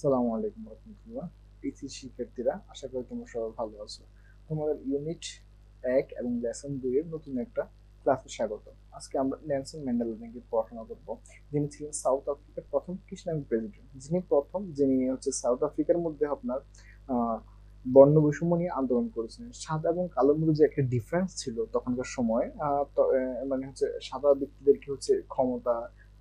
আসসালামু আলাইকুম রহমতুল্লাহ। পিসি শিক্ষার্থীরা, আশা করি তোমরা সবাই ভালো আছো। তোমাদের ইউনিট 1 এবং লেসন 2 এর নতুন একটা ক্লাসে স্বাগত। আজকে আমরা নেলসন ম্যান্ডেলা নিয়ে পড়াশোনা করব, যিনি ছিলেন সাউথ আফ্রিকার প্রথম কৃষ্ণাঙ্গ প্রেসিডেন্ট। যিনি হচ্ছে সাউথ আফ্রিকার মধ্যে আপনার আহ, বর্ণ বৈষম্য নিয়ে আন্দোলন করেছিলেন। সাদা এবং কালোর মধ্যে যে একটা ডিফারেন্স ছিল তখনকার সময়, মানে হচ্ছে সাদা ব্যক্তিদেরকে হচ্ছে ক্ষমতা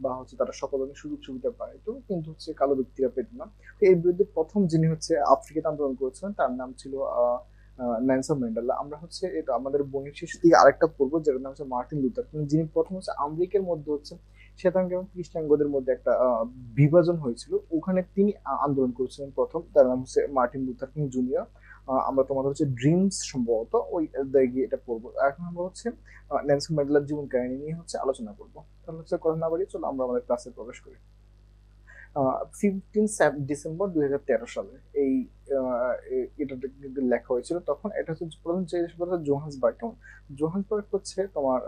বা হচ্ছে তারা সকল ধরনের সুযোগ সুবিধা পায়, তো কিন্তু হচ্ছে কালো ব্যক্তিরা পেত না। তো এর বিরুদ্ধে প্রথম যিনি হচ্ছে আফ্রিকাতে আন্দোলন করেছিলেন তার নাম ছিল নেলসন ম্যান্ডেলা। আমরা হচ্ছে এটা আমাদের বণিক শিশু থেকে আরেকটা পড়বো, যেটার নাম হচ্ছে মার্টিন লুথার কিং, যিনি প্রথম হচ্ছে আমেরিকার মধ্যে হচ্ছে শ্বেতাঙ্গ এবং কৃষ্ণাঙ্গদের মধ্যে একটা বিভাজন হয়েছিল, ওখানে তিনি আন্দোলন করেছিলেন প্রথম। তার নাম হচ্ছে মার্টিন লুথার কিং জুনিয়র। আমরা তোমাদের হচ্ছে ড্রিমস সম্ভবত ওই গিয়ে এটা পড়বো। এখন আমরা হচ্ছে নেলসন ম্যান্ডেলার জীবন কাহিনী নিয়ে হচ্ছে আলোচনা করবো। তাহলে হচ্ছে কথা না বাড়িয়ে চলো আমরা আমাদের ক্লাসে প্রবেশ করি। 15 ডিসেম্বর 2013 সালে এই এটা কিন্তু লেখা হয়েছিল। তখন এটা হচ্ছে প্রথম যে জোহান্সবার্গ। জোহান্সবার্গ হচ্ছে তোমার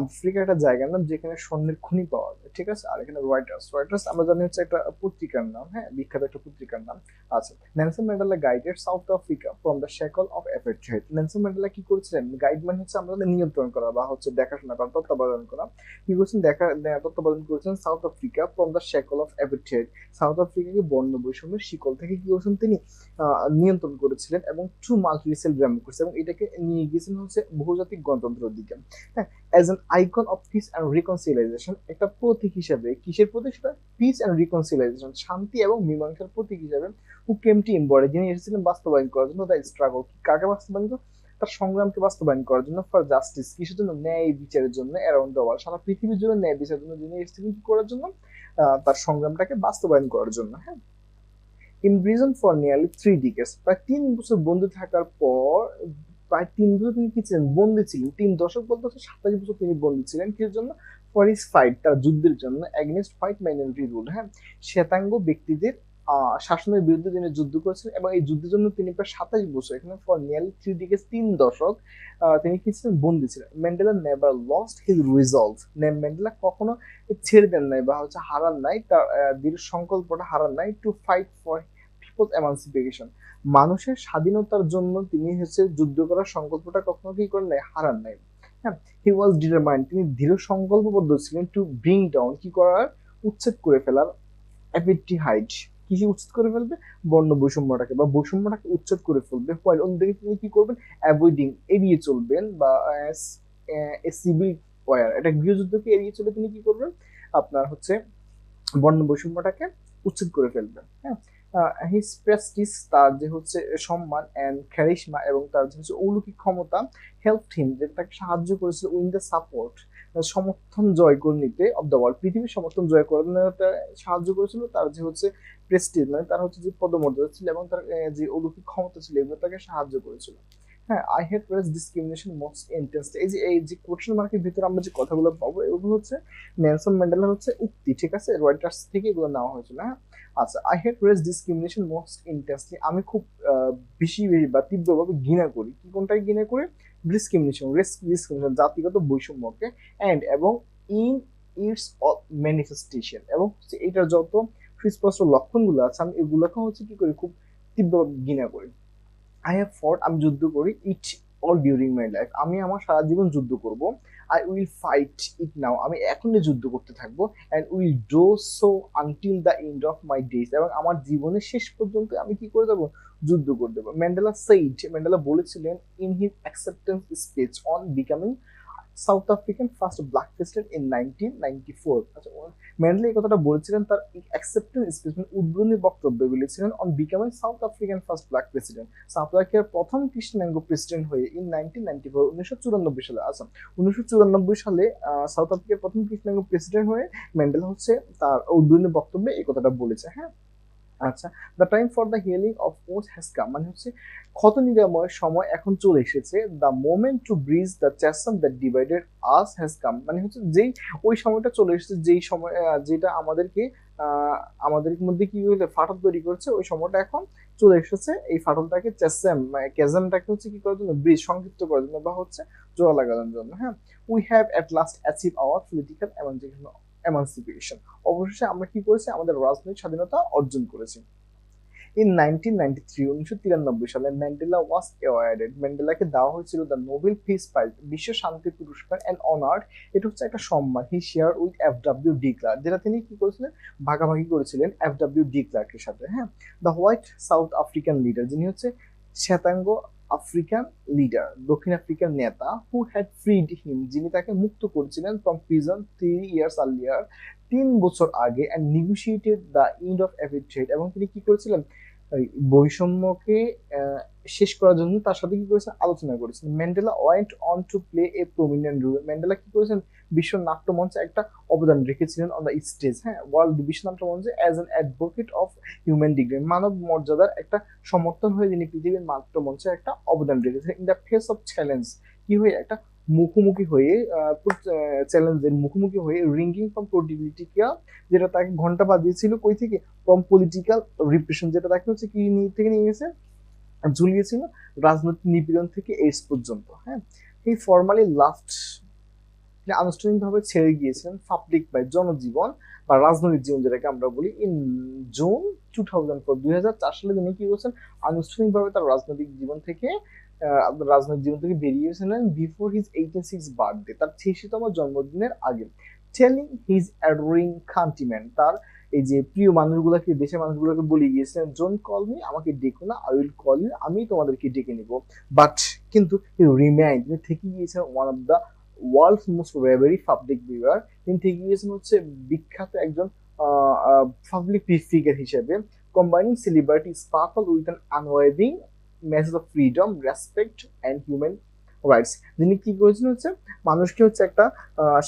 আফ্রিকার একটা জায়গার নাম যেখানে স্বর্ণের খনি পাওয়া যায়, ঠিক আছে। আর এখানে রয়টার্স রয়টার্স আমরা জানি হচ্ছে একটা পত্রিকার নাম, হ্যাঁ, বিখ্যাত একটা পত্রিকার নাম। আচ্ছা, Nelson Mandela guided south Africa from the shackle of apartheid. Nelson Mandela কি করেছিলেন? গাইড মানে হচ্ছে আমাদের নিয়ন্ত্রণ করা বা হচ্ছে দেখাশোনা করা, তত্ত্বাবধান করা। কি করছেন? তত্ত্বাবধান করেছেন South Africa from the shackle of apartheid. South আফ্রিকাকে বর্ণ বৈষম্যের শিকল থেকে কি করেছেন তিনি? নিয়ন্ত্রণ করেছিলেন এবং টু মাল্টি রেসিয়াল ডেমোক্রেসি, এবং এটাকে নিয়ে গিয়েছেন হচ্ছে বহুজাতিক গণতন্ত্রের দিকে। হ্যাঁ, as an icon of peace and reconciliation, একটা প্রতীক হিসাবে। কিসের প্রতীক সেটা? পিস অ্যান্ড রিকনসিলাইজেশন, শান্তি এবং মীমাংসার প্রতীক হিসাবে। হু কেম টু এমবডি, যিনি এসেছিলেন বাস্তবায়ন করার জন্য দ্য স্ট্রাগল, কাকে বাস্তবায়ন করতে? তার সংগ্রামকে বাস্তবায়ন করার জন্য, ফর জাস্টিস, কিসের জন্য? ন্যায় বিচারের জন্য, অ্যারাউন্ড দ্য ওয়ার্ল্ড, সারা পৃথিবীর জন্য ন্যায় বিচারের জন্য যিনি এসেছিলেন কি করার জন্য? তার সংগ্রামটাকে বাস্তবায়ন করার জন্য। হ্যাঁ, ইমপ্রিজন ফর নিয়ারলি 3 ডিকেডস, প্রায় 3 বছর বন্দী থাকার পর, প্রায় 3 বছর তিনি কি ছিলেন? বন্দী ছিলেন। 3 দশক বলতে হচ্ছে 27 বছর তিনি বন্দী ছিলেন। কিসের জন্য? ফর হিজ ফাইট, তার যুদ্ধের জন্য, এগেনস্ট হোয়াইট মাইনরিটি রুল, হ্যাঁ, শ্বেতাঙ্গ ব্যক্তিদের শাসনের বিরুদ্ধে তিনি যুদ্ধ করেছিলেন। এবং এই যুদ্ধের জন্য তিনি প্রায় 27 বছর, এখানে ফর নিয়ারলি 3 ডিকেডস, 3 দশক তিনি কি ছিলেন? বন্দী ছিলেন। Mandela never lost his resolve, Mandela কখনো ছেড়ে দেন নাই বা হচ্ছে হারান নাই, তার দৃঢ় সংকল্পটা হারান নাই, টু ফাইট ফর পিপলস এমানসিপিকেশন, মানুষের স্বাধীনতার জন্য তিনি হচ্ছে যুদ্ধ করার সংকল্পটা কখনো কি করেন নাই? হারান নাই। হ্যাঁ, হি ওয়াজ ডিটারমাইন্ড, তিনি দৃঢ় সংকল্পবদ্ধ ছিলেন, টু ব্রিং ডাউন, কি করার? উচ্ছেদ করে ফেলার, অ্যাপিটাইট, কি উচ্ছেদ করে ফেলবে? বর্ণ বৈষম্যটাকে বা বৈষম্যটাকে উচ্ছেদ করে ফেলবে। হোয়াইল অন্যদিকে তিনি কি করবেন? অ্যাভয়েডিং, এড়িয়ে চলবেন, বা সিভিল ওয়ার, এটা গৃহযুদ্ধকে এড়িয়ে চলে তিনি কি করবেন? আপনার হচ্ছে বর্ণ বৈষম্যটাকে উচ্ছেদ করে ফেলবে। হ্যাঁ, হিজ প্রেস্টিজ, তার যে হচ্ছে সম্মান, এন্ড ক্যারিশমা, এবং তার যে হচ্ছে অলৌকিক ক্ষমতা, হেল্প হিম, যেটা তাকে সাহায্য করেছিল, উইন দ্য সাপোর্ট, সমর্থন জয় করে নিতে, অফ দ্য ওয়ার্ল্ড, পৃথিবীর সমর্থন জয় করে নিতে সাহায্য করেছিল। তার যে হচ্ছে প্রেস্টিজ, মানে তার হচ্ছে যে পদমর্যাদা ছিল এবং তার যে অলৌকিক ক্ষমতা ছিল, এগুলো তাকে সাহায্য করেছিল। হ্যাঁ, I had face discrimination most intensely, এই যে কোশ্চেন মার্কের ভিতরে আমরা যে কথাগুলো পাবো এগুলো হচ্ছে নেলসন ম্যান্ডেলার হচ্ছে উক্তি, ঠিক আছে, রয়টার্স থেকে এগুলো নেওয়া হয়েছিল। হ্যাঁ, আচ্ছা, I had face discrimination most intensely, আমি খুব বেশি বেশি বা তীব্রভাবে ঘৃণা করি। কি, কোনটাকে ঘৃণা করে? ডিসক্রিমিনেশন, ডিসক্রিমিনেশন, জাতিগত বৈষম্যকে, এন্ড এবং ইন ইটস ম্যানিফেস্টেশন, এবং এটার যত সুস্পষ্ট লক্ষণগুলো আছে আমি এগুলোকে হচ্ছে কি করি? খুব তীব্রভাবে ঘৃণা করি। আই হ্যাভ ফট, আমি যুদ্ধ করি, it all during my life, আমি আমার সারা জীবন যুদ্ধ করব। I will fight it now, আমি এখনই যুদ্ধ করতে থাকবো। And will do so until the end of my days, এবং আমার জীবনের শেষ পর্যন্ত আমি কি করে দেবো? যুদ্ধ করে দেবো। ম্যান্ডেলা সেইড, ম্যান্ডেলা বলেছিলেন in his acceptance speech on becoming south African first black president in 1994। আচ্ছা, ম্যান্ডেলা এই কথাটা বলেছিলেন তার অ্যাকসেপ্টেন্স স্পিচ, মানে উদ্বোধনী বক্তব্যে বলেছিলেন, on becoming south African first black president, south আফ্রিকার প্রথম কৃষ্ণাঙ্গ প্রেসিডেন্ট হয়ে, ইন 1994, 1994 সালে। আচ্ছা, 1994 সালে সাউথ আফ্রিকার প্রথম কৃষ্ণাঙ্গ প্রেসিডেন্ট হয়ে ম্যান্ডেলা হচ্ছে তার উদ্বোধনী বক্তব্যে এই কথাটা বলেছে। হ্যাঁ, আচ্ছা, the time for the healing of wounds has come, মানে হচ্ছে ক্ষত নিরাময়ের সময় এখন চলে এসেছে। The moment to bridge the chasm that divided us has come, মানে হচ্ছে যেই ওই সময়টা চলে এসেছে, যেই সময় যেটা আমাদেরকে আহ আমাদের মধ্যে কি হইলে ফাটল তৈরি করছে, ওই সময়টা এখন চলে এসেছে। এই ফাটলটাকে চ্যাসম, ক্যাজমটাকে হচ্ছে কি করার জন্য? ব্রিজ, সংক্ষিপ্ত করার জন্য বা হচ্ছে জোড়া লাগানোর জন্য। হ্যাঁ, we have at last achieve hour political এমানসিপেশন, এমানসিপেশন। অবশেষে আমরা কি করেছি, আমাদের রাজনৈতিক স্বাধীনতা অর্জন করেছি। ইন 1993 1993 সালে ম্যান্ডেলা ওয়াজ অ্যাওয়ার্ডেড, ম্যান্ডেলাকে দেওয়া হয়েছিল দ্য নোবেল পিস প্রাইজ, বিশ্ব শান্তি পুরস্কার, অ্যান্ড অনার্ড। এটা হচ্ছে একটা সম্মান he share with FW de Klerk, যেটা তিনি কি করেছিলেন, ভাগাভাগি করেছিলেন এফডব্লিউ ডি ক্লার্কের সাথে। হ্যাঁ, the white south African leader, যিনি হচ্ছে শ্বেতাঙ্গ আফ্রিকান লিডার, দক্ষিণ আফ্রিকার নেতা, হু হ্যাড ফ্রিড হিম, যিনি তাকে মুক্ত করেছিলেন ফ্রম প্রিজন 3 years আর্লিয়ার, 3 বছর আগে, and negotiated the end of apartheid, এবং তিনি কি করেছিলেন, বৈষম্যকে শেষ করার জন্য তার সাথে কি করেছেন, আলোচনা করেছেন। Mandela went on to play a prominent role, Mandela কি করেছেন, বিশ্ব নাট্যমঞ্চে একটা অবদান রেখেছিলেন অন দ্য স্টেজ, হ্যাঁ, ওয়ার্ল্ড বিশ্ব নাট্যমঞ্চে as an advocate of human dignity, মানব মর্যাদার একটা সমর্থন হয়ে যিনি পৃথিবীর নাট্যমঞ্চে একটা অবদান রেখেছিলেন। In the face of challenge, কি হয়ে, একটা মুখোমুখি হয়ে, চ্যালেঞ্জের মুখোমুখি হয়ে, রিঙ্গিং ফ্রম পলিটিক্যাল, যেটা তাকে ঘন্টা বাজিয়েছিল কই থেকে, ফ্রম পলিটিক্যাল রিপ্রেশন, যেটা তাকে হচ্ছে কি থেকে নিয়ে গেছে, ঝুলিয়েছিল রাজনৈতিক নিপীড়ন থেকে এইডস পর্যন্ত। হ্যাঁ, এই ফর্মালি লাস্ট, আনুষ্ঠানিকভাবে ছেড়ে গিয়েছিলেন পাবলিক বাই, জনজীবন বা রাজনৈতিক জীবন যেটাকে আমরা বলি, ইন জুন 2004 সালে তিনি কি করছেন, আনুষ্ঠানিকভাবে তার রাজনৈতিক জীবন থেকে বেরিয়ে গেছিলেন বিফোর হিজ 86 বার্থডে, তার 86তম জন্মদিনের আগে। টেলিং হিজ অ্যাডোরিং কান্ট্রিম্যান, তার এই যে প্রিয় মানুষগুলোকে, দেশের মানুষগুলোকে বলে গিয়েছিলেন, ডোন্ট কল মি, আমাকে ডেকো না, আই উইল কল ইউ, আমি তোমাদেরকে ডেকে নিব। বাট কিন্তু রিমাইন্ড, তিনি থেকে গিয়েছেন one of the world's most revered public figure, তিনি থেকে গিয়েছেন হচ্ছে বিখ্যাত একজন পাবলিক ফিগার হিসেবে, combining celebrity sparkle with an আনওয়াইভিং message of freedom, respect and human rights. যিনি কি করেছেন হচ্ছে, মানুষকে হচ্ছে একটা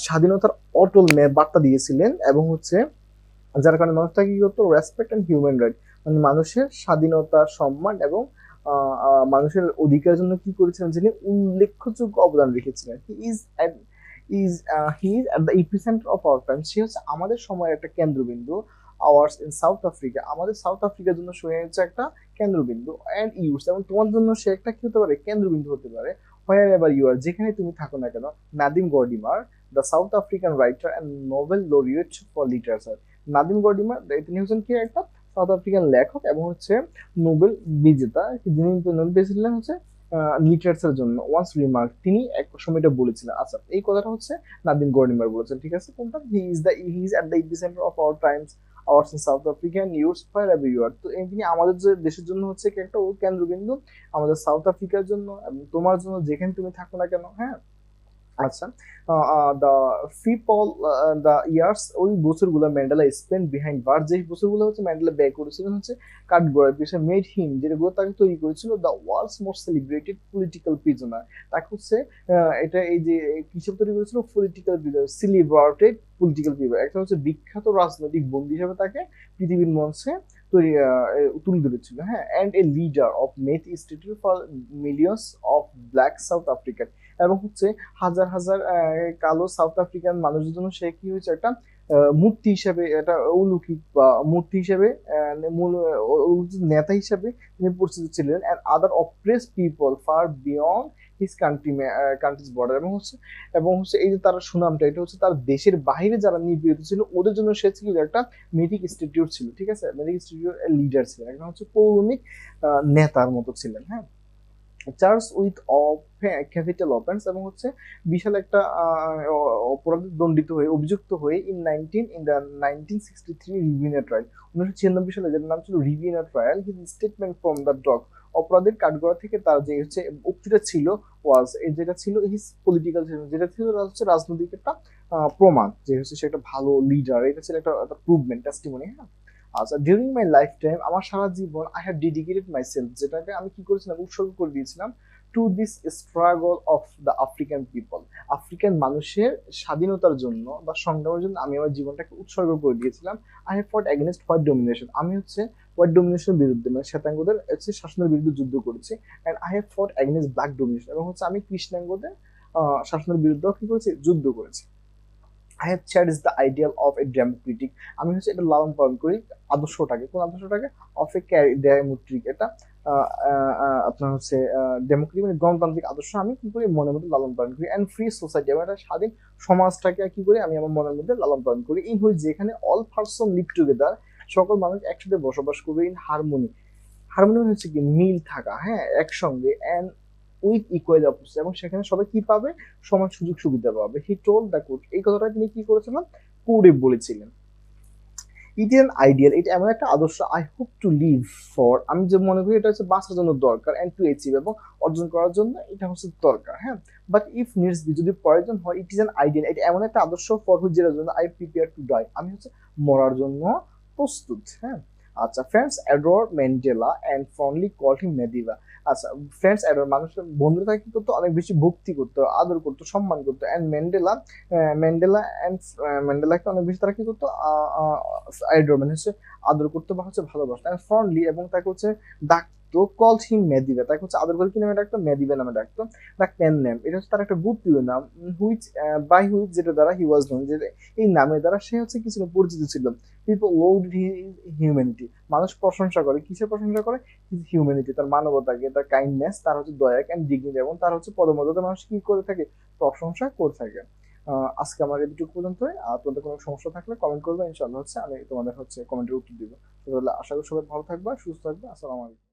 স্বাধীনতার অটল বার্তা দিয়েছিলেন, এবং হচ্ছে যার কারণে মানুষ তাকে কি করতো, রেসপেক্ট অ্যান্ড হিউম্যান রাইট, মানে মানুষের স্বাধীনতা, সম্মান এবং মানুষের অধিকারের জন্য কি করেছিলেন, যিনি উল্লেখযোগ্য অবদান রেখেছিলেন। He is at the epicentre of our time, সে হচ্ছে আমাদের সময়ের একটা কেন্দ্রবিন্দু। আওয়ার্স ইন সাউথ আফ্রিকা, আমাদের সাউথ আফ্রিকার জন্য সে হচ্ছে একটা কেন্দ্রবিন্দু, অ্যান্ড ইউস, এবং তোমার জন্য সে একটা কি হতে পারে, কেন্দ্রবিন্দু হতে পারে, হোয়ার এভার ইউ আর, যেখানে তুমি থাকো না কেন। Nadine Gordimer, the South African writer and Nobel laureate for literature, Nadine Gordimer, তিনি হচ্ছেন কি একটা সাউথ আফ্রিকান লেখক এবং হচ্ছে নোবেল বিজেতা, যিনি নোবেল পেয়েছিলেন হচ্ছে লিটারেচারের জন্য। ওয়ান্স রিমার্ক, তিনি এক সময় এটা বলেছিলেন। আচ্ছা, এই কথাটা হচ্ছে নাদিম গর্ডিমার বলেছেন, ঠিক আছে। কোনটা, he is at the epicentre of our times, ours in South Africa and yours fire ever you are, তো তিনি আমাদের যে দেশের জন্য হচ্ছে কি একটা কেন্দ্রবিন্দু, আমাদের সাউথ আফ্রিকার জন্য এবং তোমার জন্য, যেখানে তুমি থাকো না কেন। হ্যাঁ, আচ্ছা, দ্য পিপল, দ্য ইয়ার্স, ওই বছরগুলো ম্যান্ডেলা স্পেন্ড বিহাইন্ড বার, যে বছরগুলো হচ্ছে ম্যান্ডেলা ব্যয় করেছিলেন হচ্ছে কাঠগড়ায় পিছনে, মেড হিম, যেগুলো তাকে তৈরি করেছিল the world's most celebrated political prisoner, তাকে হচ্ছে এটা এই যে কিসব তৈরি করেছিল, political prisoner, celebrated political prisoner, একটা হচ্ছে বিখ্যাত রাজনৈতিক বন্দী হিসেবে তাকে পৃথিবীর মঞ্চে তৈরি তুলে ধরেছিল। হ্যাঁ, and a leader of meth institute for millions of black South African, এবং হচ্ছে হাজার হাজার কালো সাউথ আফ্রিকান মানুষের জন্য সে কি হয়েছে, একটা মূর্তি হিসেবে, একটা অলৌকিক বা মূর্তি হিসেবে, নেতা হিসেবে তিনি পরিচিত ছিলেন, and other oppress people far beyond his country's border, এবং হচ্ছে এই যে তার সুনামটা, এটা হচ্ছে তার দেশের বাইরে যারা নিপীড়িত ছিল ওদের জন্য সে ছিল একটা মেডিক ইনস্টিটিউট ছিল, ঠিক আছে, মেডিক ইনস্টিটিউট লিডার ছিলেন, একটা হচ্ছে পৌরাণিক নেতার মতো ছিলেন। হ্যাঁ, charge with of capital offence, এবং হচ্ছে বিশাল একটা অপরাধে দণ্ডিত হয়ে, অভিযুক্ত হয়ে ইন দ্য 1963 রিভিনিয়া ট্রায়াল, 1996 সালে, যার নাম ছিল Rivonia trial, his statement from the dock, অপরাধের কাঠগড়া থেকে তার যে হচ্ছে উক্তিটা ছিল, ওয়াজ, যেটা ছিল হিজ পলিটিক্যাল, যেটা ছিল হচ্ছে রাজনৈতিক একটা প্রমাণ, যে হচ্ছে সে একটা ভালো লিডার, এটা ছিল একটা প্রুভমেন্ট, টেস্টিমনি। হ্যাঁ, আচ্ছা, ডিউরিং মাই লাইফ টাইম, আমার সারা জীবন, I have dedicated myself, যেটাকে আমি কি করেছিলাম, উৎসর্গ করে দিয়েছিলাম, to this struggle of the African people, African মানুষের স্বাধীনতার জন্য বা সংগ্রামের জন্য আমি আমার জীবনটাকে উৎসর্গ করে দিয়েছিলাম। আই হ্যাভ ফট এগেনস্ট হোয়াইট ডোমিনেশন, আমি হচ্ছে হোয়াইট ডোমিনেশনের বিরুদ্ধে, মানে শ্বেতাঙ্গদের হচ্ছে শাসনের বিরুদ্ধে যুদ্ধ করেছি, অ্যান্ড আই হ্যাভ ফট এগেনস্ট ব্ল্যাক ডোমিনেশন, এবং হচ্ছে আমি কৃষ্ণাঙ্গদের শাসনের বিরুদ্ধেও কি করেছি, যুদ্ধ করেছি। I have cherished the ideal of a democratic, আমি হচ্ছে এটা লালন পালন করি আদর্শটাকে, কোন আদর্শটাকে, অফ এ ডেমোক্রেটিক, এটা আপনার হচ্ছে ডেমোক্রেটিক মানে গণতান্ত্রিক আদর্শ আমি কি করি মনের মধ্যে লালন পালন করি, অ্যান্ড ফ্রি সোসাইটি এবং একটা স্বাধীন সমাজটাকে কি করি আমি আমার মনের মধ্যে লালন পালন করি, ইন হুইচ যেখানে অল পারসন লিভ টুগেদার, সকল মানুষ একসাথে বসবাস করবে, ইন হারমোনি, হারমোনি হচ্ছে কি মিল থাকা, হ্যাঁ একসঙ্গে, অ্যান্ড উইথ ইকুয়াল অপরচুনিটি, এবং সেখানে সবাই কি পাবে, সমান সুযোগ সুবিধা পাবে। হি টোল্ড দ্য কোড, এই কথাটা তিনি কি করেছিলেন, কোডে বলেছিলেন। ইট ইজ অ্যান আইডিয়াল, এটা এমন একটা আদর্শ, I hope to live for, আমি যে মনে করি এটা হচ্ছে বাঁচার জন্য দরকার, অ্যান্ড টু অ্যাচিভ এবং অর্জন করার জন্য এটা হচ্ছে দরকার, হ্যাঁ। বাট ইফ নিডস বি, যদি প্রয়োজন হয়, ইট ইজ অ্যান আইডিয়াল, এটা এমন একটা আদর্শ ফর হুইচ, যেটার জন্য আই প্রিপেয়ার টু ডাই, আমি হচ্ছে মরার জন্য প্রস্তুত, হ্যাঁ। আচ্ছা, friends adore Mandela and fondly called him Madiba. আচ্ছা, ফ্রেন্ডস অ্যাডোর, মানুষের বন্ধুরা তাকে কি করতো, অনেক বেশি ভক্তি করতো, আদর করতো, সম্মান করতো, অ্যান্ড ম্যান্ডেলা, ম্যান্ডেলা অ্যান্ড ম্যান্ডেলাকে অনেক বেশি তারা কি করতো, আইডল মানে হচ্ছে আদর করতো বা হচ্ছে ভালোবাসতো, অ্যান্ড ফন্ডলি, এবং তাকে হচ্ছে ডাকতো, কল্ড হিম মেদিবা, তাকে হচ্ছে আদর করে কি নামে ডাকতো, মেদিবা নামে ডাকতো। দ্য পেন নেম, এটা হচ্ছে তার একটা গুপ্তীয় নাম, হুইচ বাই হুইচ, যেটা দ্বারা হি ওয়াজ নোন, যে এই নামের দ্বারা সে হচ্ছে কি ছিল, পরিচিত ছিল। পিপল লোড হিউম্যানিটি, মানুষ প্রশংসা করে, কিসের প্রশংসা করে, হিউম্যানিটি, তার মানবতাকে, তার কাইন্ডনেস, তার হচ্ছে দয়া অ্যান্ড ডিগনিটি, এবং তার হচ্ছে পদমর্যাদা মানুষ কি করে থাকে, প্রশংসা করে থাকে। আজকে আমার এটুকু পর্যন্ত। তোমাদের কোনো সমস্যা থাকলে কমেন্ট করবে, ইনশাআল্লাহ হচ্ছে আমি তোমাদের হচ্ছে কমেন্টের উত্তর দিব। তাহলে আশা করি সবাই ভালো থাকবা, সুস্থ থাকবা। আসসালামু আলাইকুম।